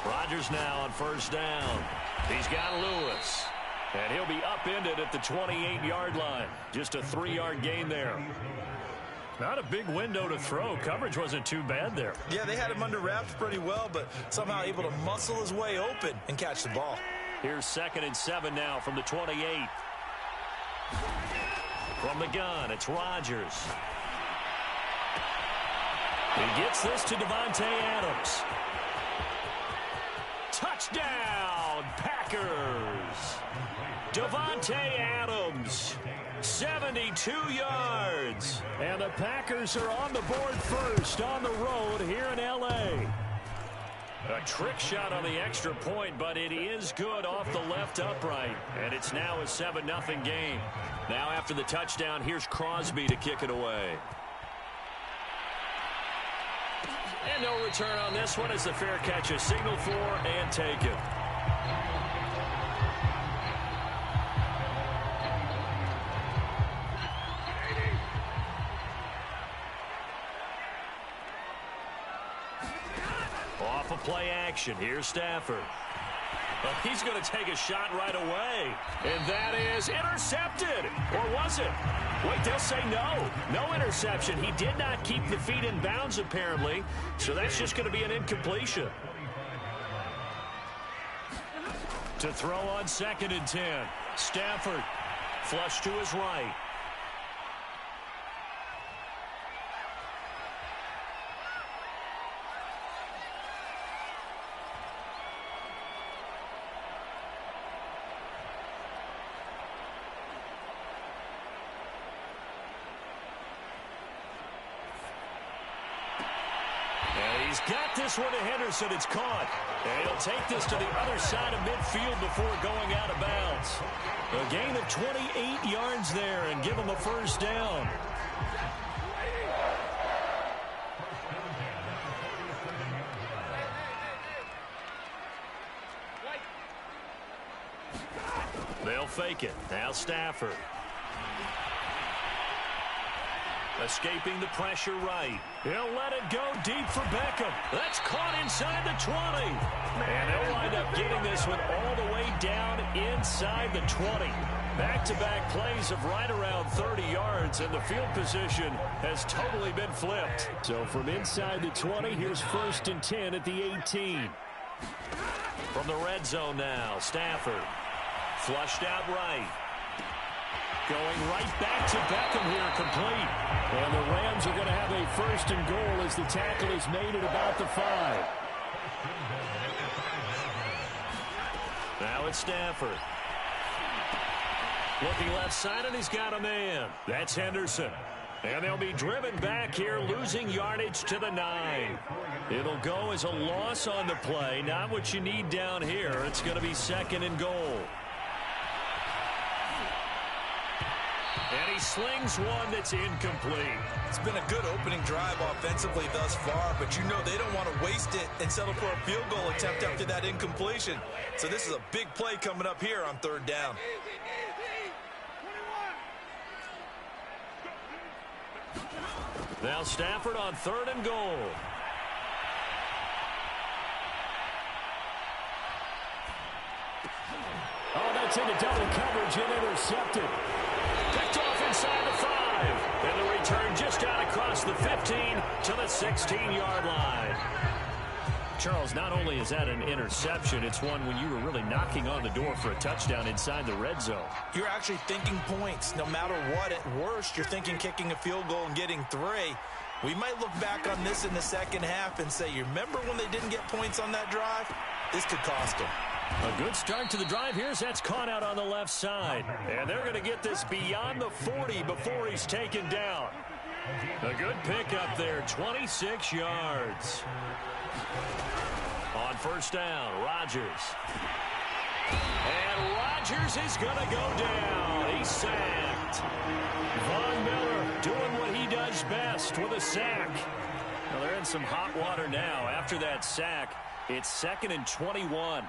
Rodgers now on first down. He's got Lewis. And he'll be upended at the 28-yard line. Just a 3-yard gain there. Not a big window to throw. Coverage wasn't too bad there. Yeah, they had him under wraps pretty well, but somehow able to muscle his way open and catch the ball. Here's 2nd and 7 now from the 28. From the gun, it's Rodgers. He gets this to Davante Adams. Touchdown, Packers. Davante Adams, 72 yards. And the Packers are on the board first on the road here in L.A. A trick shot on the extra point, but it is good off the left upright. And it's now a 7-0 game. Now after the touchdown, here's Crosby to kick it away. And no return on this one as the fair catch is signaled for and taken. Off of play action. Here's Stafford. Well, he's going to take a shot right away. And that is intercepted. Or was it? Wait, they'll say no. No interception. He did not keep the feet in bounds, apparently. So that's just going to be an incompletion. To throw on 2nd and 10. Stafford. Flush to his right. He's got this one to Henderson. It's caught. And he'll take this to the other side of midfield before going out of bounds. A gain of 28 yards there and give him a first down. They'll fake it. Now Stafford. Escaping the pressure right. He'll let it go deep for Beckham. That's caught inside the 20. And they'll wind up getting this one all the way down inside the 20. Back-to-back plays of right around 30 yards, and the field position has totally been flipped. So from inside the 20, here's 1st and 10 at the 18. From the red zone now, Stafford. Flushed out right. Going right back to Beckham here, complete. And the Rams are going to have a 1st and goal as the tackle is made at about the 5. Now it's Stafford. Looking left side, and he's got a man. That's Henderson. And they'll be driven back here, losing yardage to the 9. It'll go as a loss on the play. Not what you need down here. It's going to be 2nd and goal. And he slings one that's incomplete. It's been a good opening drive offensively thus far, but you know they don't want to waste it and settle for a field goal attempt after that incompletion. So this is a big play coming up here on 3rd down. Now Stafford on 3rd and goal. Oh, that's into double coverage and intercepted. Picked off inside the 5. And the return just out across the 15 to the 16-yard line. Charles, not only is that an interception, it's one when you were really knocking on the door for a touchdown inside the red zone. You're actually thinking points. No matter what, at worst, you're thinking kicking a field goal and getting 3. We might look back on this in the second half and say, you remember when they didn't get points on that drive? This could cost them. A good start to the drive here as that's caught out on the left side. And they're going to get this beyond the 40 before he's taken down. A good pickup there, 26 yards. On 1st down, Rodgers. And Rodgers is going to go down. He's sacked. Von Miller doing what he does best with a sack. Well, they're in some hot water now. After that sack, it's 2nd and 21.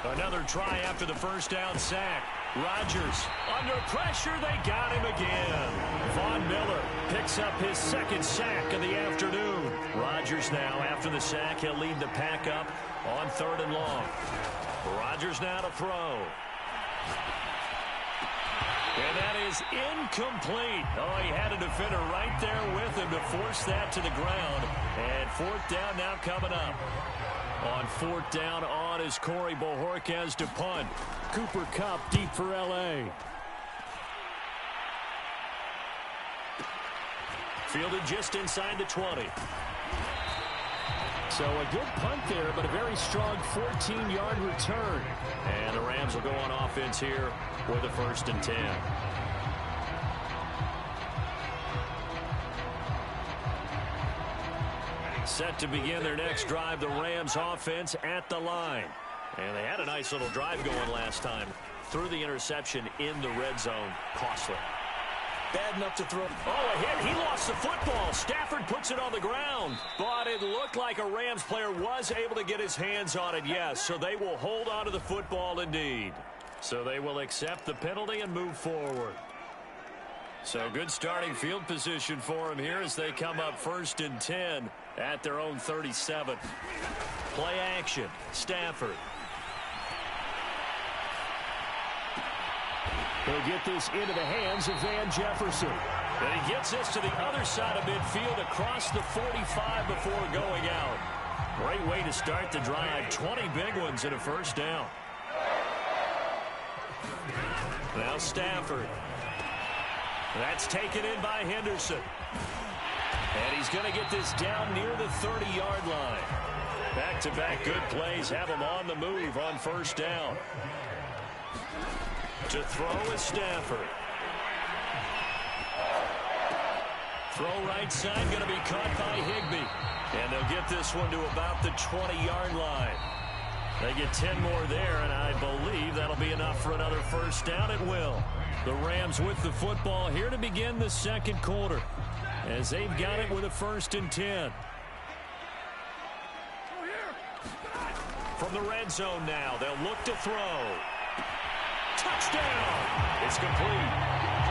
Another try after the 1st down sack. Rodgers under pressure. They got him again. Von Miller picks up his second sack of the afternoon. Rodgers now, after the sack, he'll lead the pack up on 3rd and long. Rodgers now to throw. And that is incomplete. Oh, he had a defender right there with him to force that to the ground. And 4th down now coming up. On 4th down on is Corey Bojorquez to punt. Cooper Kupp deep for L.A. Fielded just inside the 20. So a good punt there, but a very strong 14-yard return. And the Rams will go on offense here with a 1st and 10. Set to begin their next drive, the Rams offense at the line. And they had a nice little drive going last time. Threw the interception in the red zone. Costly. Bad enough to throw. Oh, a hit. He lost the football. Stafford puts it on the ground. But it looked like a Rams player was able to get his hands on it, yes. So they will hold on to the football indeed. So they will accept the penalty and move forward. So good starting field position for them here as they come up 1st and 10 at their own 37. Play action. Stafford. He'll get this into the hands of Van Jefferson. And he gets this to the other side of midfield across the 45 before going out. Great way to start the drive. 20 big ones and a 1st down. Now Stafford. That's taken in by Henderson. And he's going to get this down near the 30-yard line. Back-to-back good plays have him on the move on 1st down. To throw is Stafford. Throw right side, going to be caught by Higbee. And they'll get this one to about the 20-yard line. They get 10 more there, and I believe that'll be enough for another 1st down. It will. The Rams with the football here to begin the 2nd quarter, as they've got it with a 1st and 10. From the red zone now, they'll look to throw. Touchdown! It's complete.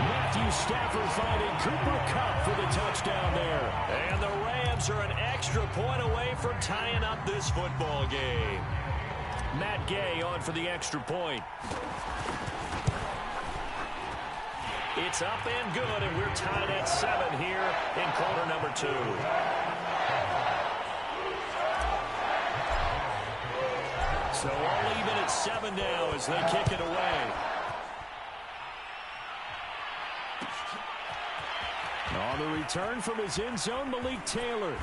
Matthew Stafford finding Cooper Kupp for the touchdown there. And the Rams are an extra point away from tying up this football game. Matt Gay on for the extra point. It's up and good, and we're tied at 7 here in quarter number 2. So all even at 7 now as they kick it away. On the return from his end zone, Malik Taylor.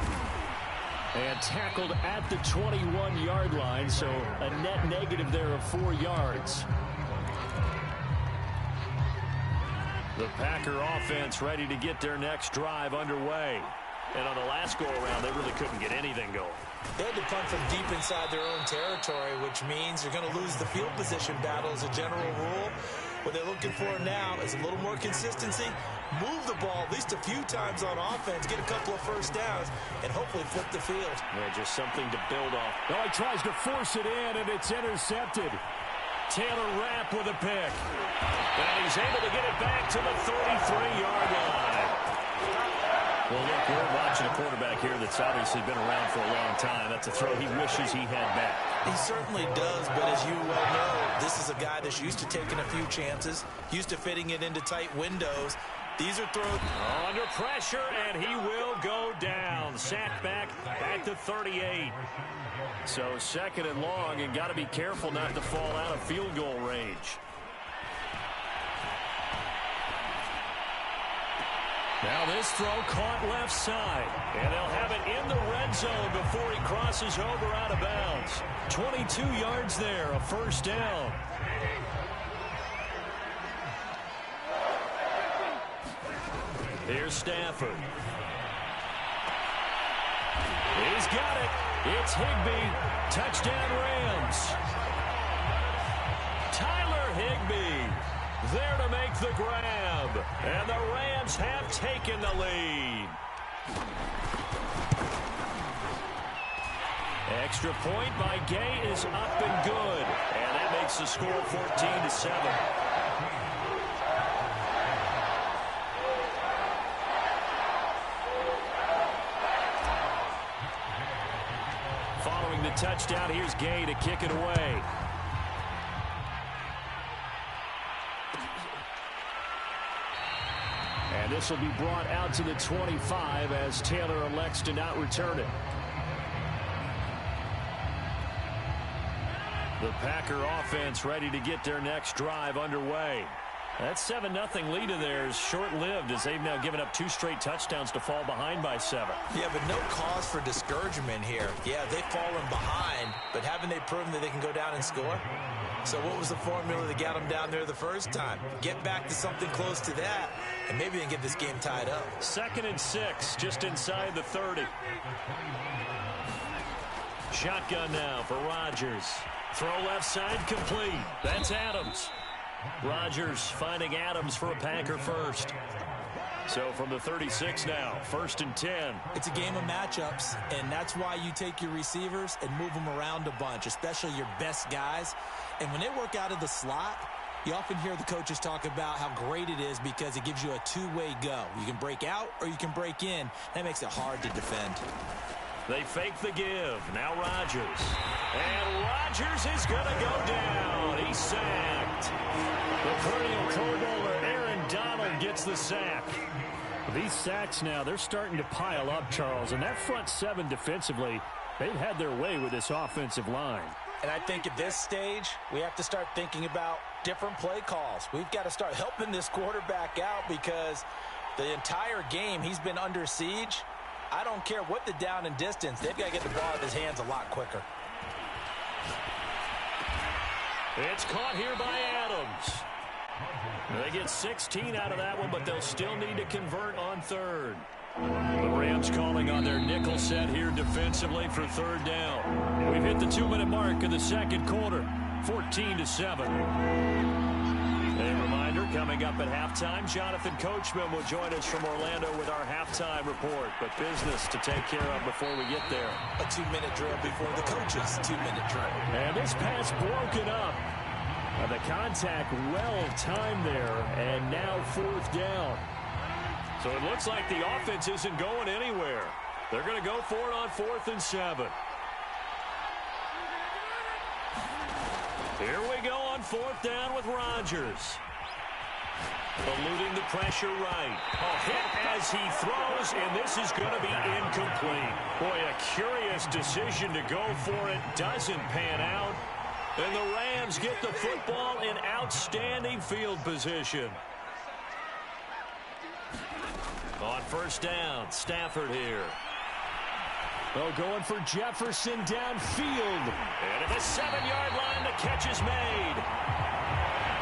And tackled at the 21-yard line, so a net negative there of 4 yards. The Packer offense ready to get their next drive underway. And on the last go-around, they really couldn't get anything going. They had to punt from deep inside their own territory, which means you're going to lose the field position battle as a general rule. What they're looking for now is a little more consistency, move the ball at least a few times on offense, get a couple of 1st downs, and hopefully flip the field. Yeah, just something to build off. Oh, he tries to force it in, and it's intercepted. Taylor Rapp with a pick. And he's able to get it back to the 33-yard line. Well, look, we're watching a quarterback here that's obviously been around for a long time. That's a throw he wishes he had back. He certainly does, but as you well know, this is a guy that's used to taking a few chances, used to fitting it into tight windows. These are throws. Under pressure, and he will go down. Sacked back at the 38. So 2nd and long, and got to be careful not to fall out of field goal range. Now this throw caught left side. And they'll have it in the red zone before he crosses over out of bounds. 22 yards there, a 1st down. Here's Stafford. He's got it. It's Higbee. Touchdown Rams. Tyler Higbee there to make the grab. And the Rams have taken the lead. Extra point by Gay is up and good. And that makes the score 14-7. the touchdown. Here's Gay to kick it away. And this will be brought out to the 25 as Taylor elects to not return it. The Packer offense ready to get their next drive underway. That 7-0 lead of theirs short-lived as they've now given up 2 straight touchdowns to fall behind by 7. Yeah, but no cause for discouragement here. Yeah, they've fallen behind, but haven't they proven that they can go down and score? So what was the formula that got them down there the first time? Get back to something close to that, and maybe they can get this game tied up. 2nd and 6, just inside the 30. Shotgun now for Rodgers. Throw left side complete. That's Adams. Rodgers finding Adams for a Packer first. So from the 36 now, 1st and 10. It's a game of matchups, and that's why you take your receivers and move them around a bunch, especially your best guys. And when they work out of the slot, you often hear the coaches talk about how great it is because it gives you a two-way go. You can break out or you can break in. That makes it hard to defend. They fake the give. Now Rodgers. And Rodgers is going to go down. He's sacked. The perennial Pro Bowler Aaron Donald gets the sack. These sacks now, they're starting to pile up, Charles. And that front 7 defensively, they've had their way with this offensive line. And I think at this stage, we have to start thinking about different play calls. We've got to start helping this quarterback out because the entire game he's been under siege. I don't care what the down and distance. They've got to get the ball out of his hands a lot quicker. It's caught here by Adams. They get 16 out of that one, but they'll still need to convert on 3rd. The Rams calling on their nickel set here defensively for 3rd down. We've hit the 2-minute mark of the 2nd quarter, 14-7. A reminder, coming up at halftime, Jonathan Coachman will join us from Orlando with our halftime report. But business to take care of before we get there. A 2-minute drill before the coach's 2-minute drill. And this pass broken up. The contact well-timed there, and now 4th down. So it looks like the offense isn't going anywhere. They're going to go for it on 4th and 7. Here we go on 4th down with Rodgers. Eluding the pressure right. A hit as he throws, and this is going to be incomplete. Boy, a curious decision to go for it. Doesn't pan out. And the Rams get the football in outstanding field position. On 1st down, Stafford here. Oh, going for Jefferson downfield. And at the 7-yard line, the catch is made.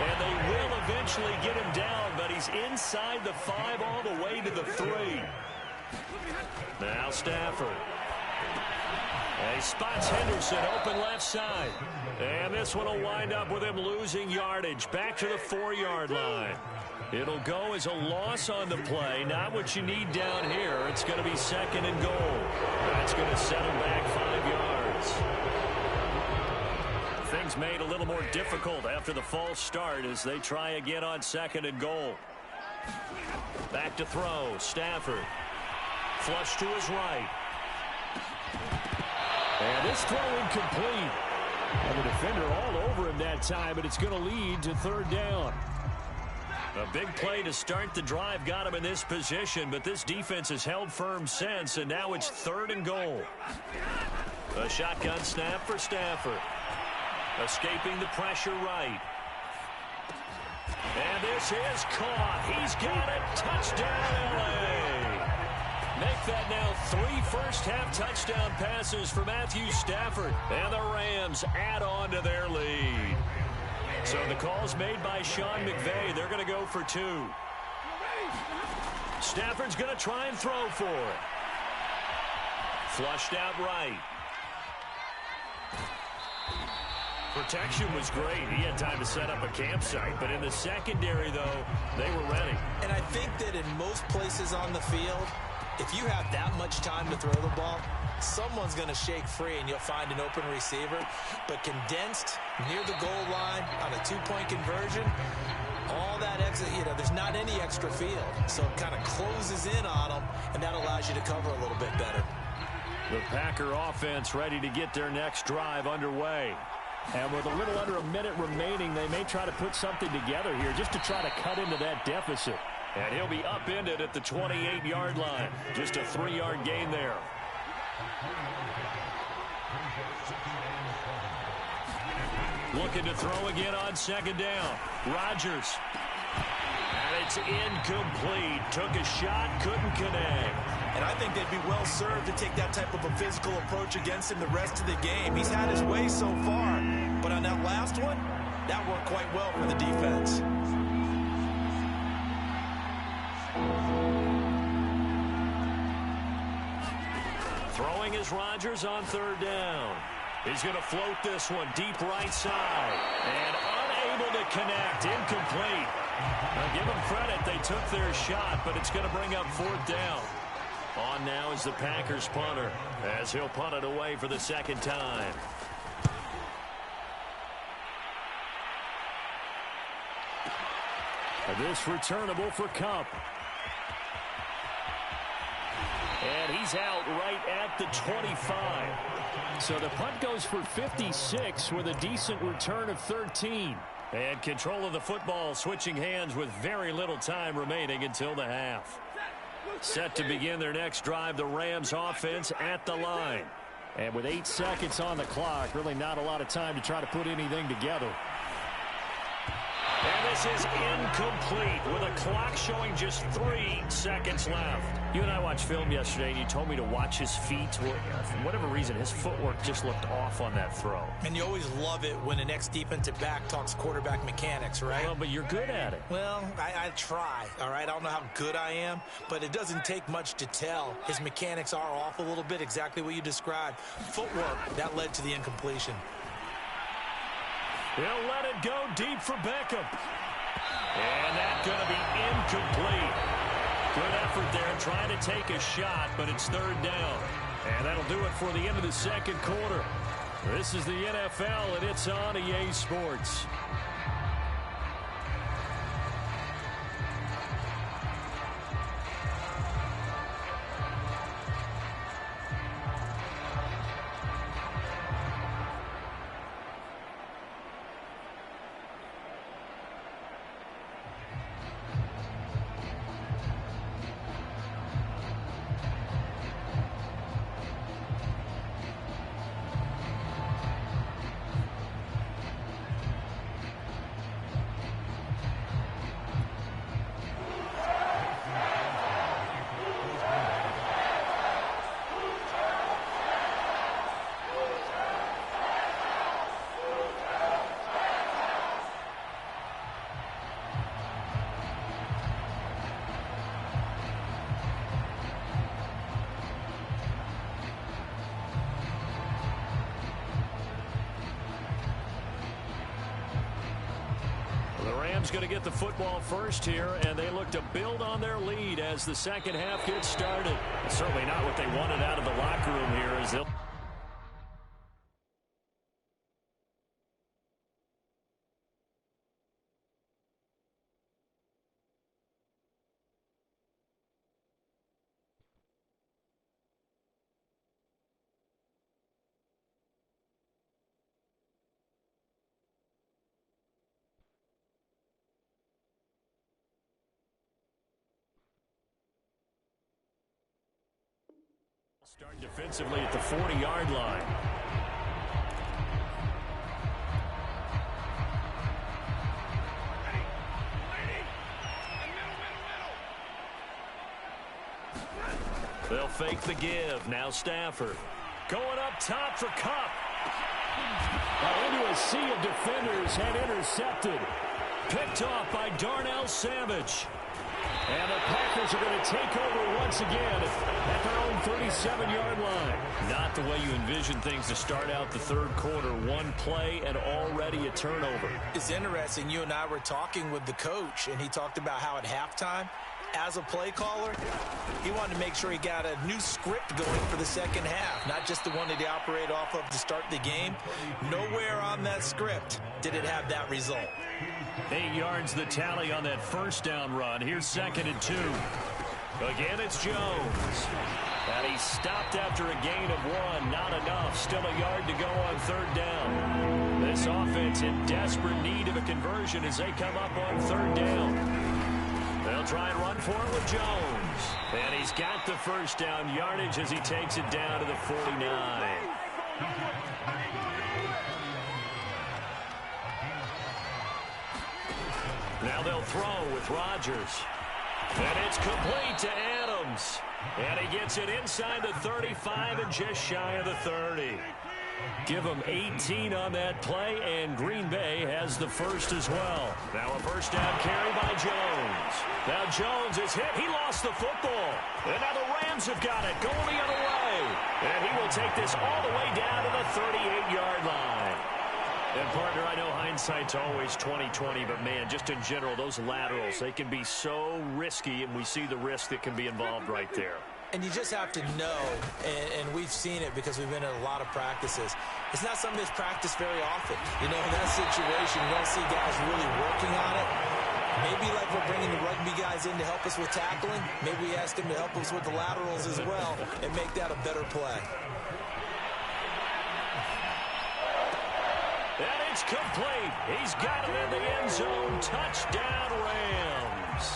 And they will eventually get him down, but he's inside the 5 all the way to the 3. Now Stafford. He spots Henderson open left side. And this one will wind up with him losing yardage back to the 4-yard line. It'll go as a loss on the play. Not what you need down here. It's going to be 2nd and goal. That's going to set him back 5 yards. Things made a little more difficult after the false start as they try again on 2nd and goal. Back to throw. Stafford. Flush to his right. And this throw incomplete. And the defender all over him that time, but it's going to lead to 3rd down. A big play to start the drive got him in this position, but this defense has held firm since, and now it's 3rd and goal. A shotgun snap for Stafford. Escaping the pressure right. And this is caught. He's got it. Touchdown, L.A. Make that now 3 first-half touchdown passes for Matthew Stafford. And the Rams add on to their lead. So the call's made by Sean McVay. They're going to go for 2. Stafford's going to try and throw for it. Flushed out right. Protection was great. He had time to set up a campsite. But in the secondary, though, they were ready. And I think that in most places on the field, if you have that much time to throw the ball, someone's going to shake free and you'll find an open receiver. But condensed near the goal line on a 2-point conversion, all that extra, there's not any extra field. So it kind of closes in on them, and that allows you to cover a little bit better. The Packer offense ready to get their next drive underway. And with a little under a minute remaining, they may try to put something together here just to try to cut into that deficit. And he'll be upended at the 28-yard line. Just a 3-yard gain there. Looking to throw again on second down. Rodgers. And it's incomplete. Took a shot, couldn't connect. And I think they'd be well served to take that type of a physical approach against him the rest of the game. He's had his way so far. But on that last one, that worked quite well for the defense. Throwing is Rodgers on third down. He's going to float this one deep right side. And unable to connect. Incomplete. Now give them credit. They took their shot, but it's going to bring up fourth down. On now is the Packers punter as he'll punt it away for the second time. This returnable for Cup. And he's out right at the 25. So the punt goes for 56 with a decent return of 13. And control of the football switching hands with very little time remaining until the half. Set to begin their next drive, the Rams offense at the line. And with 8 seconds on the clock, really not a lot of time to try to put anything together. And this is incomplete with a clock showing just 3 seconds left. You and I watched film yesterday, and you told me to watch his feet. For whatever reason, his footwork just looked off on that throw. And you always love it when an ex-defensive back talks quarterback mechanics, right? Well, but you're good at it. Well, I try, all right? I don't know how good I am, but it doesn't take much to tell. His mechanics are off a little bit, exactly what you described. Footwork, that led to the incompletion. He'll let it go deep for Beckham. And that's going to be incomplete. Good effort there trying to take a shot, but it's third down. And that'll do it for the end of the second quarter. This is the NFL, and it's on EA Sports. Going to get the football first here, and they look to build on their lead as the second half gets started. Certainly not what they wanted out of the locker room here as they'll start defensively at the 40-yard line. They'll fake the give. Now Stafford. Going up top for Cup. Into a sea of defenders and intercepted. Picked off by Darnell Savage. And the Packers are going to take over once again at their own 37-yard line. Not the way you envision things to start out the third quarter. One play and already a turnover. It's interesting. You and I were talking with the coach, and he talked about how at halftime, as a play caller, he wanted to make sure he got a new script going for the second half, not just the one that he operated off of to start the game. Nowhere on that script did it have that result. 8 yards the tally on that first down run. Here's 2nd and 2. Again, it's Jones. And he's stopped after a gain of 1. Not enough. Still a yard to go on third down. This offense in desperate need of a conversion as they come up on third down. They'll try and run for it with Jones. And he's got the first down yardage as he takes it down to the 49. Now they'll throw with Rodgers. And it's complete to Adams. And he gets it inside the 35 and just shy of the 30. Give him 18 on that play, and Green Bay has the first as well. Now a first down carry by Jones. Now Jones is hit. He lost the football. And now the Rams have got it going the other way. And he will take this all the way down to the 38-yard line. And, partner, I know hindsight's always 20/20, but, man, just in general, those laterals, they can be so risky, and we see the risk that can be involved right there. And you just have to know, and we've seen it because we've been in a lot of practices. It's not something that's practiced very often. You know, in that situation, you don't see guys really working on it. Maybe like we're bringing the rugby guys in to help us with tackling. Maybe we ask them to help us with the laterals as well and make that a better play. And it's complete. He's got it in the end zone. Touchdown, Rams.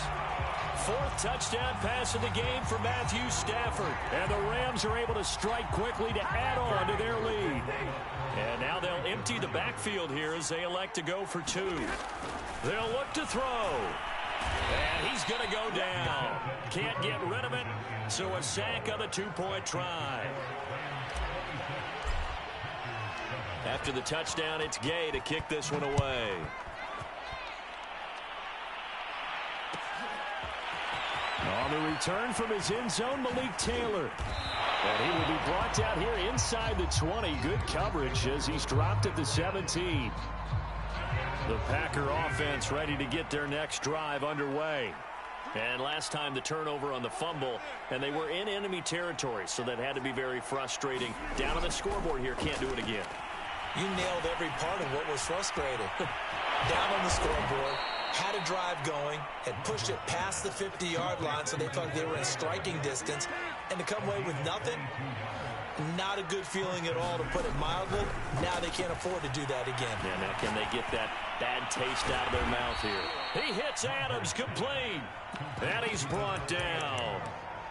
Fourth touchdown pass of the game for Matthew Stafford. And the Rams are able to strike quickly to add on to their lead. And now they'll empty the backfield here as they elect to go for 2. They'll look to throw. And he's going to go down. Can't get rid of it, so a sack on the 2-point try. After the touchdown, it's Gay to kick this one away. On the return from his end zone, Malik Taylor. And he will be brought down here inside the 20. Good coverage as he's dropped at the 17. The Packer offense ready to get their next drive underway. And last time the turnover on the fumble, and they were in enemy territory, so that had to be very frustrating. Down on the scoreboard here, can't do it again. You nailed every part of what was frustrating. Down on the scoreboard, had a drive going, had pushed it past the 50-yard line so they thought they were in striking distance, and to come away with nothing, not a good feeling at all, to put it mildly. Now they can't afford to do that again. Yeah, now can they get that bad taste out of their mouth here? He hits Adams, complete, and he's brought down.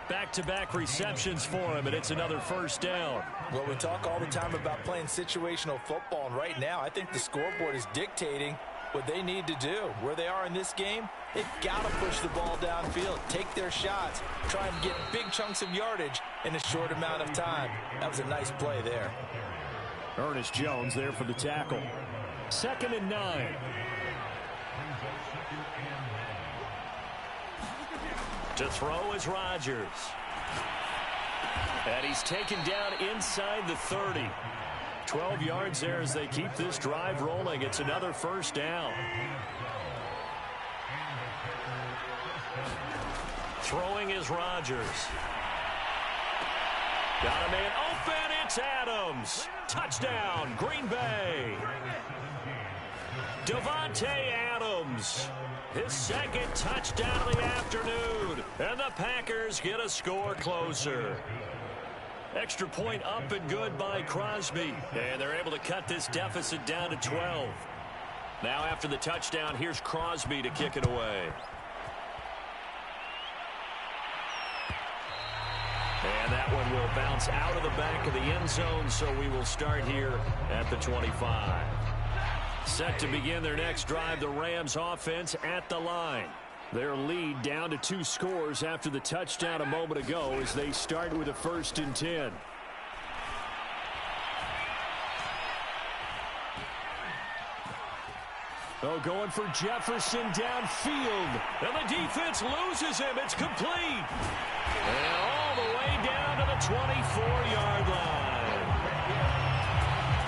Back-to-back receptions for him, and it's another first down. Well, we talk all the time about playing situational football, and right now I think the scoreboard is dictating what they need to do. Where they are in this game, they've got to push the ball downfield, take their shots, try and get big chunks of yardage in a short amount of time. That was a nice play there. Ernest Jones there for the tackle. 2nd and 9. To throw is Rodgers. And he's taken down inside the 30. 12 yards there as they keep this drive rolling. It's another first down. Throwing is Rodgers. Got a man open. It's Adams. Touchdown, Green Bay. Devontae Adams. His second touchdown of the afternoon. And the Packers get a score closer. Extra point up and good by Crosby. And they're able to cut this deficit down to 12. Now after the touchdown, here's Crosby to kick it away. And that one will bounce out of the back of the end zone, so we will start here at the 25. Set to begin their next drive, the Rams offense at the line. Their lead down to 2 scores after the touchdown a moment ago as they start with a 1st and 10. Oh, going for Jefferson downfield. And the defense loses him. It's complete. And all the way down to the 24-yard line.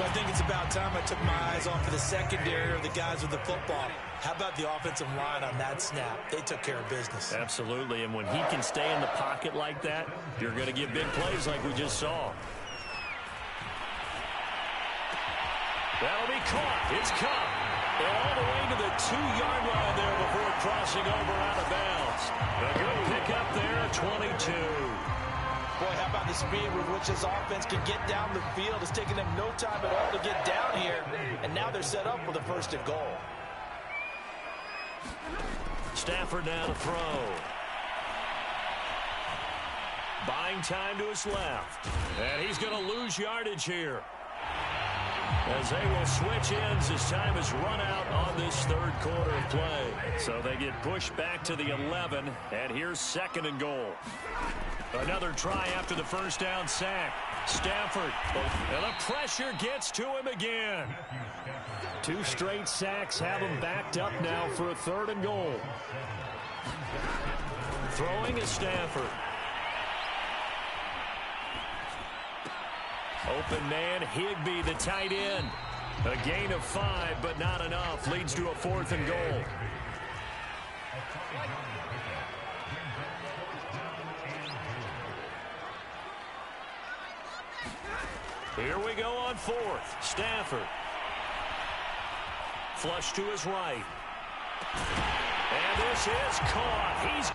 I think it's about time I took my eyes off of the secondary or the guys with the football. How about the offensive line on that snap? They took care of business. Absolutely, and when he can stay in the pocket like that, you're going to get big plays like we just saw. That'll be caught. It's caught. And all the way to the 2-yard line there before crossing over out of bounds. A good pick up there, a 22. Boy, how about the speed with which this offense can get down the field? It's taken them no time at all to get down here, and now they're set up with a first and goal. Stafford now to throw. Buying time to his left. And he's going to lose yardage here, as they will switch ends as time has run out on this third quarter of play. So they get pushed back to the 11, and here's second and goal. Another try after the first down sack. Stafford, and the pressure gets to him again. 2 straight sacks have him backed up now for a third and goal. Throwing is Stafford. Open man, Higbee, the tight end. A gain of 5, but not enough. Leads to a 4th and goal. Here we go on 4th. Stafford. Flush to his right. And this is caught. He's